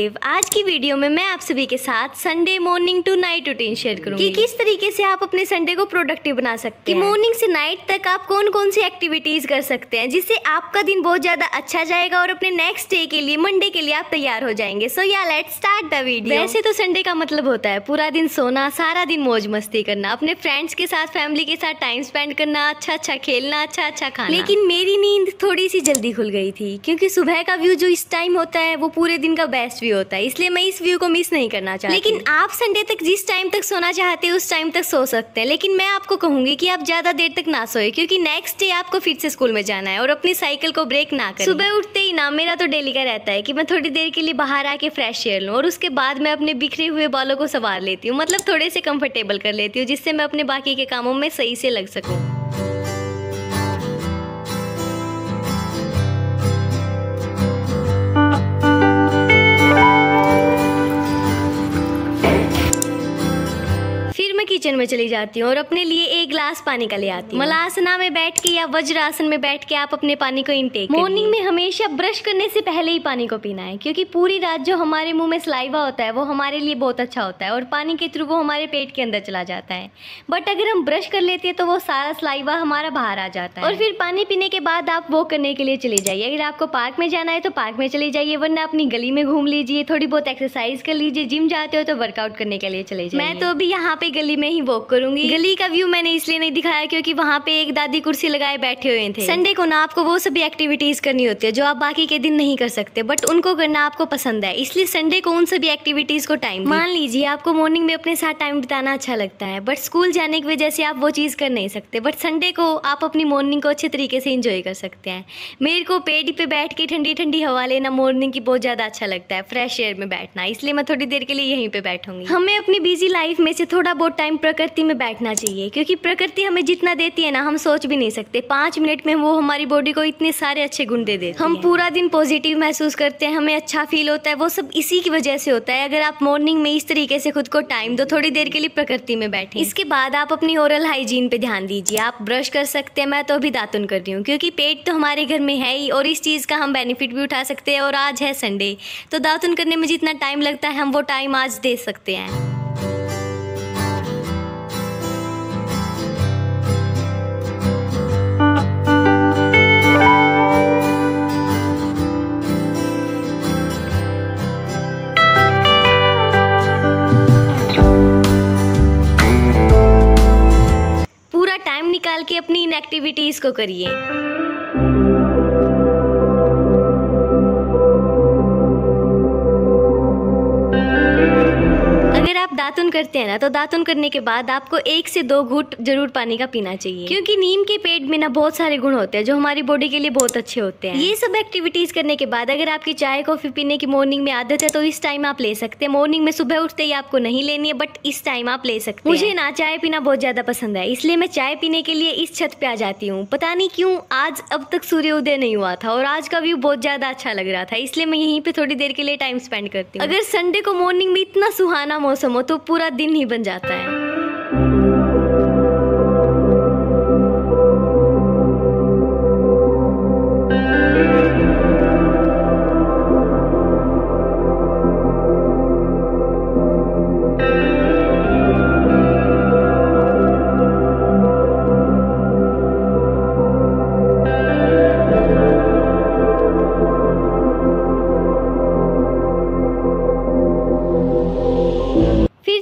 देव। आज की वीडियो में मैं आप सभी के साथ Sunday morning to night routine share करूंगी कि किस तरीके से आप अपने संडे को प्रोडक्टिव बना सकते हैं। मॉर्निंग से नाइट तक आप कौन कौन सी एक्टिविटीज कर सकते हैं जिससे आपका दिन बहुत ज्यादा अच्छा जाएगा और अपने नेक्स्ट डे के लिए मंडे के लिए आप तैयार हो जाएंगे। सो या लेट्स स्टार्ट द वीडियो। वैसे तो संडे का मतलब होता है पूरा दिन सोना, सारा दिन मौज मस्ती करना, अपने फ्रेंड्स के साथ, फैमिली के साथ टाइम स्पेंड करना, अच्छा अच्छा खेलना, अच्छा अच्छा खाना। लेकिन मेरी नींद थोड़ी सी जल्दी खुल गई थी क्योंकि सुबह का व्यू जो इस टाइम होता है वो पूरे दिन का बेस्ट व्यू होता है, इसलिए मैं इस व्यू को मिस नहीं करना चाहती। लेकिन आप संडे तक जिस टाइम तक सोना चाहते हैं उस टाइम तक सो सकते हैं, लेकिन मैं आपको कहूंगी कि आप ज्यादा देर तक ना सोए क्योंकि नेक्स्ट डे आपको फिर से स्कूल में जाना है और अपनी साइकिल को ब्रेक ना करें। सुबह उठते ही ना, मेरा तो डेली का रहता है कि मैं थोड़ी देर के लिए बाहर आके फ्रेश एयर लूँ और उसके बाद मैं अपने बिखरे हुए बालों को संवार लेती हूँ, मतलब थोड़े से कंफर्टेबल कर लेती हूँ जिससे मैं अपने बाकी के कामों में सही से लग सकूँ। किचन में चली जाती हूँ और अपने लिए एक गिलास पानी का ले आती हूँ। मलासना में बैठ के या वज्रासन में बैठ के आप अपने पानी को इंटेक मॉर्निंग में हमेशा ब्रश करने से पहले ही पानी को पीना है क्योंकि पूरी रात जो हमारे मुंह में सलाइवा होता है वो हमारे लिए बहुत अच्छा होता है और पानी के थ्रू वो हमारे पेट के अंदर चला जाता है। बट अगर हम ब्रश कर लेते हैं तो वो सारा सलाइवा हमारा बाहर आ जाता है। और फिर पानी पीने के बाद आप वॉक करने के लिए चले जाइए। अगर आपको पार्क में जाना है तो पार्क में चले जाइए, वरना अपनी गली में घूम लीजिए, थोड़ी बहुत एक्सरसाइज कर लीजिए। जिम जाते हो तो वर्कआउट करने के लिए चले जाइए। मैं तो अभी यहाँ पे गली में ही वॉक करूंगी। गली का व्यू मैंने इसलिए नहीं दिखाया क्योंकि वहाँ पे एक दादी कुर्सी लगाए बैठे हुए थे। संडे को ना आपको वो सभी एक्टिविटीज करनी होती है जो आप बाकी के दिन नहीं कर सकते, बट उनको करना आपको पसंद है, इसलिए संडे को उन सभी एक्टिविटीज को टाइम। मान लीजिए आपको मॉर्निंग में अपने साथ टाइम बिताना अच्छा लगता है बट स्कूल जाने की वजह से आप वो चीज कर नहीं सकते, बट संडे को आप अपनी मॉर्निंग को अच्छे तरीके से एंजॉय कर सकते हैं। मेरे को पेड़ पे बैठ के ठंडी ठंडी हवा लेना मॉर्निंग की बहुत ज्यादा अच्छा लगता है, फ्रेश एयर में बैठना, इसलिए मैं थोड़ी देर के लिए यहीं पे बैठूंगी। हमें अपनी बिजी लाइफ में से थोड़ा बहुत टाइम प्रकृति में बैठना चाहिए क्योंकि प्रकृति हमें जितना देती है ना, हम सोच भी नहीं सकते। 5 मिनट में वो हमारी बॉडी को इतने सारे अच्छे गुण दे देती है। हम पूरा दिन पॉजिटिव महसूस करते हैं, हमें अच्छा फील होता है, वो सब इसी की वजह से होता है। अगर आप मॉर्निंग में इस तरीके से खुद को टाइम दो, थोड़ी देर के लिए प्रकृति में बैठे। इसके बाद आप अपनी ओरल हाइजीन पे ध्यान दीजिए। आप ब्रश कर सकते हैं, मैं तो अभी दातुन कर रही हूँ क्योंकि पेट तो हमारे घर में है ही और इस चीज का हम बेनिफिट भी उठा सकते हैं। और आज है संडे तो दातुन करने में जितना टाइम लगता है हम वो टाइम आज दे सकते हैं। निकाल के अपनी इन एक्टिविटीज को करिए। अगर आप दातुन करते हैं ना तो दातुन करने के बाद आपको 1 से 2 घूंट जरूर पानी का पीना चाहिए क्योंकि नीम के पेड़ में ना बहुत सारे गुण होते हैं जो हमारी बॉडी के लिए बहुत अच्छे होते हैं। ये सब एक्टिविटीज करने के बाद अगर आपकी चाय कॉफी पीने की मॉर्निंग में आदत है तो इस टाइम आप ले सकते हैं। मॉर्निंग में सुबह उठते ही आपको नहीं लेनी है, बट इस टाइम आप ले सकते हैं। मुझे ना चाय पीना बहुत ज्यादा पसंद है, इसलिए मैं चाय पीने के लिए इस छत पे आ जाती हूँ। पता नहीं क्यों आज अब तक सूर्योदय नहीं हुआ था और आज का व्यू बहुत ज्यादा अच्छा लग रहा था, इसलिए मैं यहीं पे थोड़ी देर के लिए टाइम स्पेंड करती हूँ। अगर संडे को मॉर्निंग में इतना सुहाना मौसम हो तो पूरा दिन ही बन जाता है।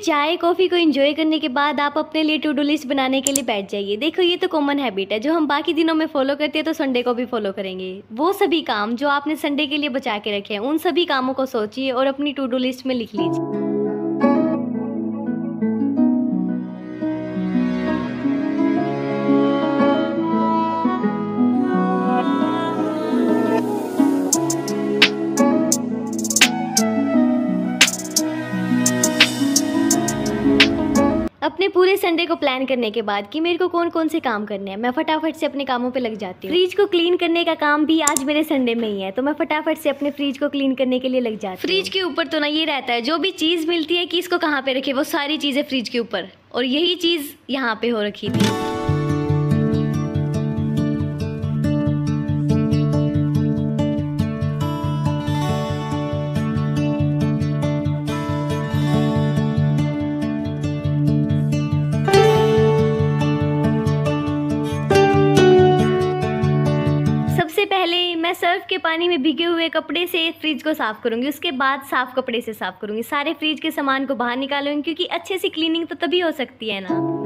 चाय कॉफी को एंजॉय करने के बाद आप अपने लिए टू डू लिस्ट बनाने के लिए बैठ जाइए। देखो ये तो कॉमन हैबिट है जो हम बाकी दिनों में फॉलो करते हैं तो संडे को भी फॉलो करेंगे। वो सभी काम जो आपने संडे के लिए बचा के रखे हैं उन सभी कामों को सोचिए और अपनी टू डू लिस्ट में लिख लीजिए। अपने पूरे संडे को प्लान करने के बाद कि मेरे को कौन कौन से काम करने हैं, मैं फटाफट से अपने कामों पे लग जाती हूँ। फ्रिज को क्लीन करने का काम भी आज मेरे संडे में ही है तो मैं फटाफट से अपने फ्रिज को क्लीन करने के लिए लग जाती हूँ। फ्रिज के ऊपर तो ना ये रहता है जो भी चीज़ मिलती है कि इसको कहाँ पे रखे, वो सारी चीज़ें फ्रिज के ऊपर, और यही चीज़ यहाँ पे हो रखी थी। सबसे पहले मैं सर्फ के पानी में भीगे हुए कपड़े से फ्रिज को साफ करूंगी, उसके बाद साफ कपड़े से साफ करूंगी। सारे फ्रिज के सामान को बाहर निकालूंगी, क्योंकि अच्छे से क्लीनिंग तो तभी हो सकती है ना।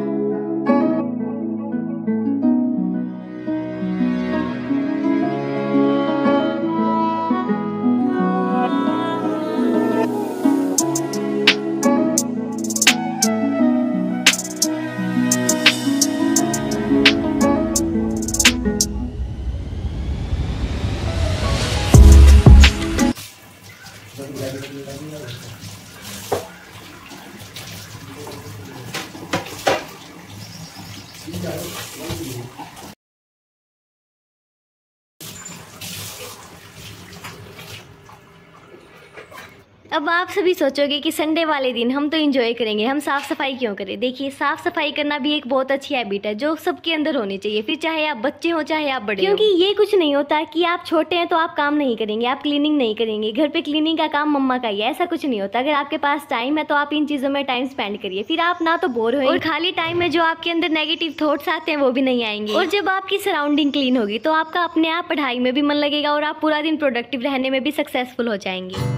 अब आप सभी सोचोगे कि संडे वाले दिन हम तो एंजॉय करेंगे, हम साफ सफाई क्यों करें। देखिए, साफ सफाई करना भी एक बहुत अच्छी हैबिट है जो सबके अंदर होनी चाहिए, फिर चाहे आप बच्चे हो चाहे आप बड़े हो। क्योंकि ये कुछ नहीं होता कि आप छोटे हैं तो आप काम नहीं करेंगे, आप क्लीनिंग नहीं करेंगे, घर पे क्लीनिंग का काम मम्मा का ही है, ऐसा कुछ नहीं होता। अगर आपके पास टाइम है तो आप इन चीजों में टाइम स्पेंड करिए, फिर आप ना तो बोर होंगे और खाली टाइम में जो आपके अंदर नेगेटिव थॉट्स आते हैं वो भी नहीं आएंगे। और जब आपकी सराउंडिंग क्लीन होगी तो आपका अपने आप पढ़ाई में भी मन लगेगा और आप पूरा दिन प्रोडक्टिव रहने में भी सक्सेसफुल हो जाएंगे।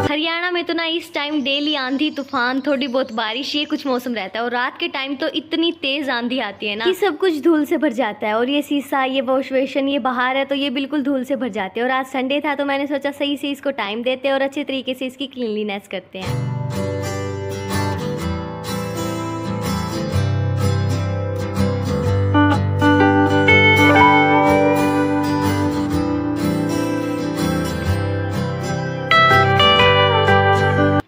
हरियाणा में तो ना इस टाइम डेली आंधी तूफान, थोड़ी बहुत बारिश, ये कुछ मौसम रहता है। और रात के टाइम तो इतनी तेज आंधी आती है ना कि सब कुछ धूल से भर जाता है। और ये शीशा, ये वॉश बेसिन, ये बाहर है तो ये बिल्कुल धूल से भर जाते हैं। और आज संडे था तो मैंने सोचा सही से इसको टाइम देते हैं और अच्छे तरीके से इसकी क्लीनलीनेस करते हैं।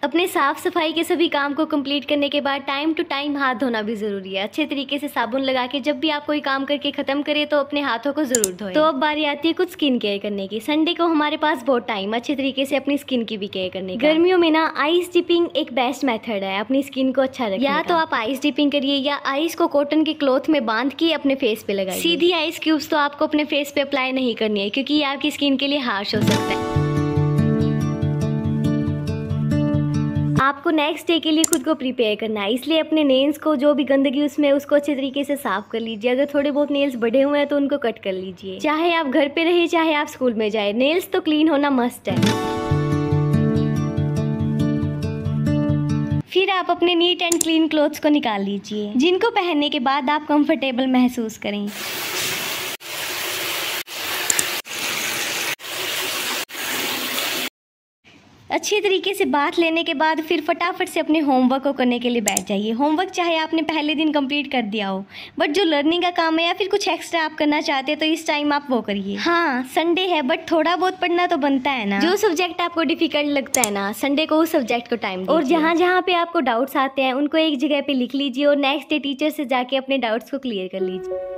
अपने साफ सफाई के सभी काम को कंप्लीट करने के बाद टाइम टू टाइम हाथ धोना भी जरूरी है। अच्छे तरीके से साबुन लगा के जब भी आप कोई काम करके खत्म करें तो अपने हाथों को जरूर धोएं। तो अब बारी आती है कुछ स्किन केयर करने की। संडे को हमारे पास बहुत टाइम अच्छे तरीके से अपनी स्किन की भी केयर करने का। गर्मियों में ना आइस डिपिंग एक बेस्ट मेथड है अपनी स्किन को अच्छा रखने या तो आप आइस डिपिंग करिए या आइस को कॉटन के क्लॉथ में बांध के अपने फेस पे लगाइए। सीधी आइस क्यूब्स तो आपको अपने फेस पे अप्लाई नहीं करनी है, क्योंकि ये आपकी स्किन के लिए हार्श हो सकता है। आपको नेक्स्ट डे के लिए खुद को प्रिपेयर करना है, इसलिए अपने नेल्स को जो भी गंदगी उसमें उसको अच्छे तरीके से साफ कर लीजिए। अगर थोड़े बहुत नेल्स बढ़े हुए हैं तो उनको कट कर लीजिए। चाहे आप घर पे रहे चाहे आप स्कूल में जाए, नेल्स तो क्लीन होना मस्ट है। फिर आप अपने नीट एंड क्लीन क्लोथ्स को निकाल लीजिए, जिनको पहनने के बाद आप कंफर्टेबल महसूस करें। अच्छी तरीके से बाथ लेने के बाद फिर फटाफट से अपने होमवर्क को करने के लिए बैठ जाइए। होमवर्क चाहे आपने पहले दिन कंप्लीट कर दिया हो, बट जो लर्निंग का काम है या फिर कुछ एक्स्ट्रा आप करना चाहते हैं तो इस टाइम आप वो करिए। हाँ, संडे है बट थोड़ा बहुत पढ़ना तो बनता है ना। जो सब्जेक्ट आपको डिफिकल्ट लगता है ना, संडे को उस सब्जेक्ट को टाइम दीजिए। और जहाँ जहाँ पे आपको डाउट्स आते हैं उनको एक जगह पे लिख लीजिए और नेक्स्ट डे टीचर से जाके अपने डाउट्स को क्लियर कर लीजिए।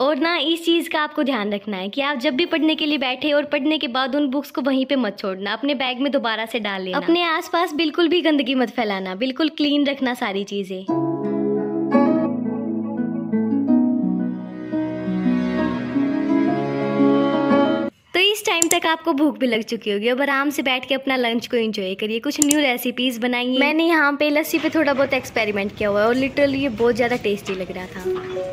और ना इस चीज़ का आपको ध्यान रखना है कि आप जब भी पढ़ने के लिए बैठे और पढ़ने के बाद उन बुक्स को वहीं पे मत छोड़ना, अपने बैग में दोबारा से डाल लेना। अपने आसपास बिल्कुल भी गंदगी मत फैलाना, बिल्कुल क्लीन रखना सारी चीज़ें। तो इस टाइम तक आपको भूख भी लग चुकी होगी। अब आराम से बैठ के अपना लंच को एंजॉय करिए, कुछ न्यू रेसिपीज बनाइए। मैंने यहाँ पे लस्सी पे थोड़ा बहुत एक्सपेरिमेंट किया हुआ है और लिटरली ये बहुत ज़्यादा टेस्टी लग रहा था।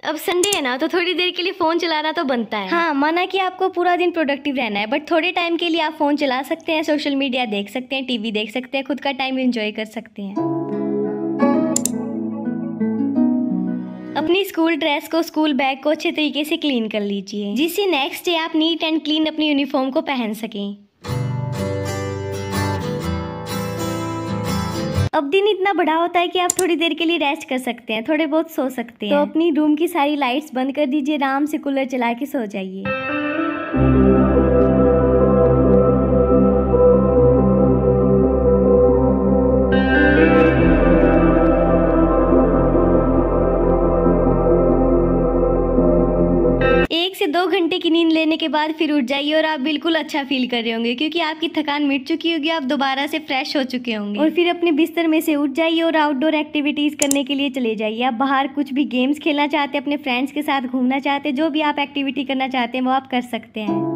अब संडे है ना तो थोड़ी देर के लिए फोन चलाना तो बनता है। हाँ, माना कि आपको पूरा दिन प्रोडक्टिव रहना है, बट थोड़े टाइम के लिए आप फोन चला सकते हैं, सोशल मीडिया देख सकते हैं, टीवी देख सकते हैं, खुद का टाइम एंजॉय कर सकते हैं। अपनी स्कूल ड्रेस को, स्कूल बैग को अच्छे तरीके से क्लीन कर लीजिए, जिससे नेक्स्ट डे आप नीट एंड क्लीन अपनी यूनिफॉर्म को पहन सकें। अब दिन इतना बड़ा होता है कि आप थोड़ी देर के लिए रेस्ट कर सकते हैं, थोड़े बहुत सो सकते हैं। तो अपनी रूम की सारी लाइट्स बंद कर दीजिए, आराम से कूलर चला के सो जाइए। से 2 घंटे की नींद लेने के बाद फिर उठ जाइए और आप बिल्कुल अच्छा फील कर रहे होंगे, क्योंकि आपकी थकान मिट चुकी होगी, आप दोबारा से फ्रेश हो चुके होंगे। और फिर अपने बिस्तर में से उठ जाइए और आउटडोर एक्टिविटीज करने के लिए चले जाइए। आप बाहर कुछ भी गेम्स खेलना चाहते हैं, अपने फ्रेंड्स के साथ घूमना चाहते हैं, जो भी आप एक्टिविटी करना चाहते हैं वो आप कर सकते हैं।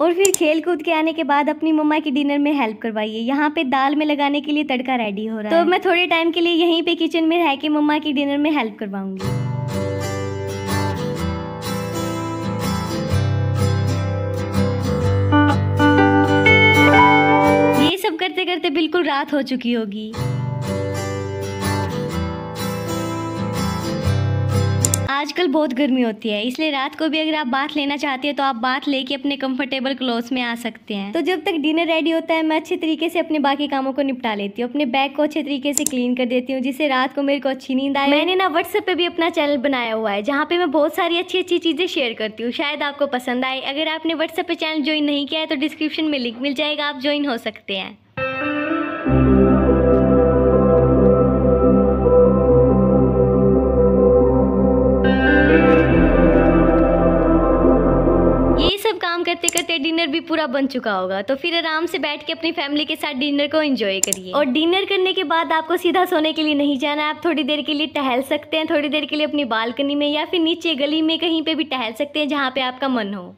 और फिर खेल कूद के आने के बाद अपनी मम्मा की डिनर में हेल्प करवाइए। यहाँ पे दाल में लगाने के लिए तड़का रेडी हो रहा है, तो मैं थोड़े टाइम के लिए यहीं पे किचन में रह के मम्मा की डिनर में हेल्प करवाऊंगी। ये सब करते करते बिल्कुल रात हो चुकी होगी। आजकल बहुत गर्मी होती है, इसलिए रात को भी अगर आप बाथ लेना चाहते हैं तो आप बाथ लेके अपने कंफर्टेबल क्लोथ्स में आ सकते हैं। तो जब तक डिनर रेडी होता है मैं अच्छे तरीके से अपने बाकी कामों को निपटा लेती हूँ। अपने बैग को अच्छे तरीके से क्लीन कर देती हूँ, जिससे रात को मेरे को अच्छी नींद आए। मैंने ना व्हाट्सएप पे भी अपना चैनल बनाया हुआ है, जहाँ पे मैं बहुत सारी अच्छी अच्छी चीजें शेयर करती हूँ, शायद आपको पसंद आए। अगर आपने व्हाट्सएप पे चैनल ज्वाइन नहीं किया है तो डिस्क्रिप्शन में लिंक मिल जाएगा, आप ज्वाइन हो सकते हैं। काम करते करते डिनर भी पूरा बन चुका होगा, तो फिर आराम से बैठ के अपनी फैमिली के साथ डिनर को एंजॉय करिए। और डिनर करने के बाद आपको सीधा सोने के लिए नहीं जाना है, आप थोड़ी देर के लिए टहल सकते हैं, थोड़ी देर के लिए अपनी बालकनी में या फिर नीचे गली में कहीं पे भी टहल सकते हैं, जहाँ पे आपका मन हो।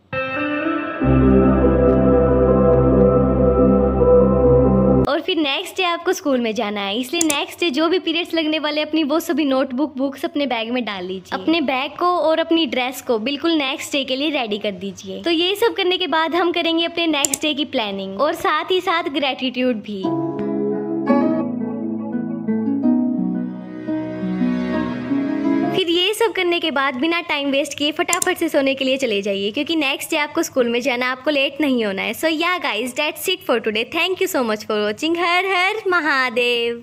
और फिर नेक्स्ट डे आपको स्कूल में जाना है, इसलिए नेक्स्ट डे जो भी पीरियड्स लगने वाले अपनी वो सभी नोटबुक बुक्स अपने बैग में डाल लीजिए। अपने बैग को और अपनी ड्रेस को बिल्कुल नेक्स्ट डे के लिए रेडी कर दीजिए। तो ये सब करने के बाद हम करेंगे अपने नेक्स्ट डे की प्लानिंग और साथ ही साथ ग्रेटिट्यूड भी। फिर ये सब करने के बाद बिना टाइम वेस्ट किए फटाफट से सोने के लिए चले जाइए, क्योंकि नेक्स्ट डे आपको स्कूल में जाना, आपको लेट नहीं होना है। सो या guys, that's it for today. Thank you so much for watching. Her her Mahadev.